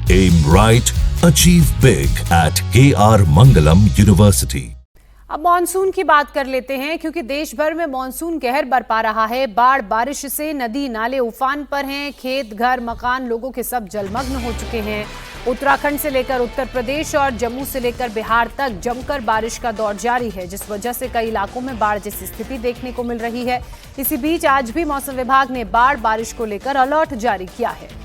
Aim right, achieve big at KR Mangalam University. अब monsoon की बात कर लेते हैं, क्योंकि देश भर में मॉनसून कहर बरपा रहा है। बाढ़ बारिश से नदी नाले उफान पर हैं, खेत घर मकान लोगों के सब जलमग्न हो चुके हैं। उत्तराखंड से लेकर उत्तर प्रदेश और जम्मू से लेकर बिहार तक जमकर बारिश का दौर जारी है, जिस वजह से कई इलाकों में बाढ़ जैसी स्थिति देखने को मिल रही है। इसी बीच आज भी मौसम विभाग ने बाढ़ बारिश को लेकर अलर्ट जारी किया है।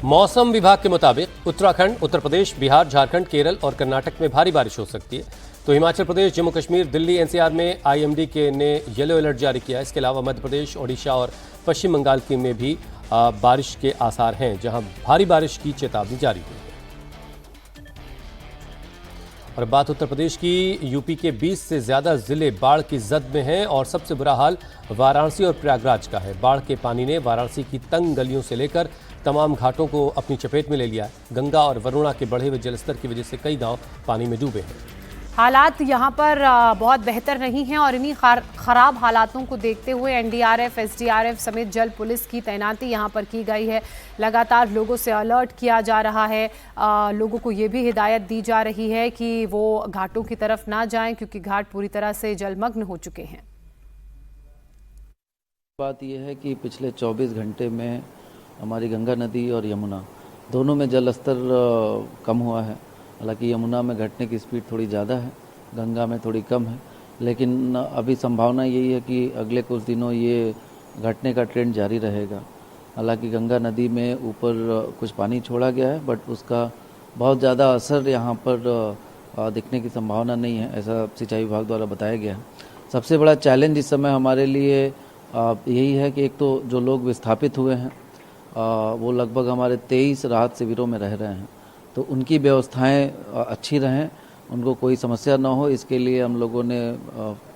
मौसम विभाग के मुताबिक उत्तराखंड, उत्तर प्रदेश, बिहार, झारखंड, केरल और कर्नाटक में भारी बारिश हो सकती है, तो हिमाचल प्रदेश, जम्मू कश्मीर, दिल्ली, एनसीआर में आईएमडी के ने येलो अलर्ट जारी किया है। इसके अलावा मध्य प्रदेश, ओडिशा और पश्चिम बंगाल की में भी बारिश के आसार हैं, जहां भारी बारिश की चेतावनी जारी हुई है। और बात उत्तर प्रदेश की, यूपी के 20 से ज्यादा जिले बाढ़ की जद में हैं और सबसे बुरा हाल वाराणसी और प्रयागराज का है। बाढ़ के पानी ने वाराणसी की तंग गलियों से लेकर तमाम घाटों को अपनी चपेट में ले लिया है। गंगा और वरुणा के बढ़े हुए जलस्तर की वजह से कई गांव पानी में डूबे हैं। हालात यहां पर बहुत बेहतर नहीं हैं और इन्हीं खराब हालातों को देखते हुए एनडीआरएफ, एसडीआरएफ समेत जल पुलिस की तैनाती यहां पर की गई है। लगातार लोगों से अलर्ट किया जा रहा है। लोगों को ये भी हिदायत दी जा रही है कि वो घाटों की तरफ ना जाएं, क्योंकि घाट पूरी तरह से जलमग्न हो चुके हैं। बात यह है कि पिछले 24 घंटे में हमारी गंगा नदी और यमुना दोनों में जल स्तर कम हुआ है। हालांकि यमुना में घटने की स्पीड थोड़ी ज़्यादा है, गंगा में थोड़ी कम है, लेकिन अभी संभावना यही है कि अगले कुछ दिनों ये घटने का ट्रेंड जारी रहेगा। हालांकि गंगा नदी में ऊपर कुछ पानी छोड़ा गया है, बट उसका बहुत ज़्यादा असर यहाँ पर दिखने की संभावना नहीं है, ऐसा सिंचाई विभाग द्वारा बताया गया है। सबसे बड़ा चैलेंज इस समय हमारे लिए यही है कि एक तो जो लोग विस्थापित हुए हैं वो लगभग हमारे 23 राहत शिविरों में रह रहे हैं, तो उनकी व्यवस्थाएं अच्छी रहें, उनको कोई समस्या ना हो, इसके लिए हम लोगों ने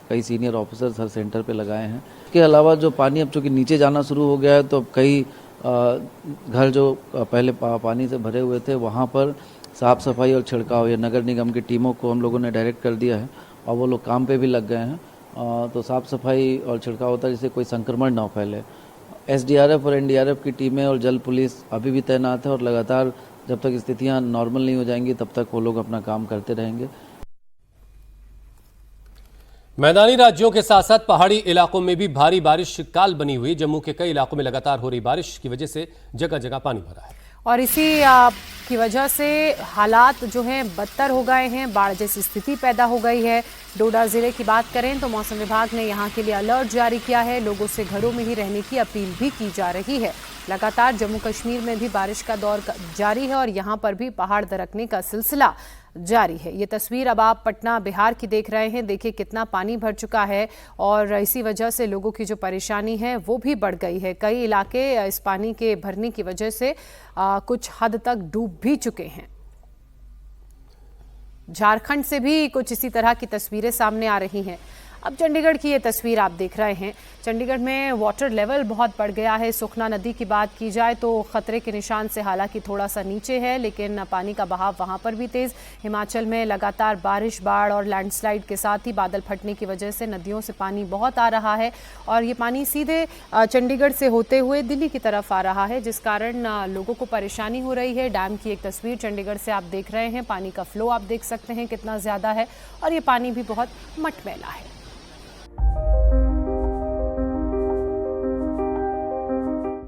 कई सीनियर ऑफिसर्स हर सेंटर पे लगाए हैं। इसके अलावा जो पानी अब चूँकि नीचे जाना शुरू हो गया है, तो अब कई घर जो पहले पानी से भरे हुए थे वहाँ पर साफ़ सफाई और छिड़काव, या नगर निगम की टीमों को हम लोगों ने डायरेक्ट कर दिया है और वो लोग काम पे भी लग गए हैं। तो साफ़ सफाई और छिड़काव होता है जिससे कोई संक्रमण ना फैले। एसडीआरएफ और एनडीआरएफ की टीमें और जल पुलिस अभी भी तैनात है और लगातार जब तक स्थितियां नॉर्मल नहीं हो जाएंगी तब तक वो लोग अपना काम करते रहेंगे। मैदानी राज्यों के साथ साथ पहाड़ी इलाकों में भी भारी बारिश काल बनी हुई। जम्मू के कई इलाकों में लगातार हो रही बारिश की वजह से जगह जगह पानी भरा है और इसी की वजह से हालात जो हैं बदतर हो गए हैं, बाढ़ जैसी स्थिति पैदा हो गई है। डोडा जिले की बात करें तो मौसम विभाग ने यहां के लिए अलर्ट जारी किया है। लोगों से घरों में ही रहने की अपील भी की जा रही है। लगातार जम्मू कश्मीर में भी बारिश का दौर जारी है और यहां पर भी पहाड़ दरकने का सिलसिला जारी है। ये तस्वीर अब आप पटना बिहार की देख रहे हैं। देखिए कितना पानी भर चुका है और इसी वजह से लोगों की जो परेशानी है वो भी बढ़ गई है। कई इलाके इस पानी के भरने की वजह से कुछ हद तक डूब भी चुके हैं। झारखंड से भी कुछ इसी तरह की तस्वीरें सामने आ रही हैं। अब चंडीगढ़ की ये तस्वीर आप देख रहे हैं। चंडीगढ़ में वाटर लेवल बहुत बढ़ गया है। सुखना नदी की बात की जाए तो खतरे के निशान से हालांकि थोड़ा सा नीचे है, लेकिन पानी का बहाव वहां पर भी तेज। हिमाचल में लगातार बारिश, बाढ़ और लैंडस्लाइड के साथ ही बादल फटने की वजह से नदियों से पानी बहुत आ रहा है और ये पानी सीधे चंडीगढ़ से होते हुए दिल्ली की तरफ आ रहा है, जिस कारण लोगों को परेशानी हो रही है। डैम की एक तस्वीर चंडीगढ़ से आप देख रहे हैं। पानी का फ्लो आप देख सकते हैं कितना ज्यादा है और ये पानी भी बहुत मटमैला है।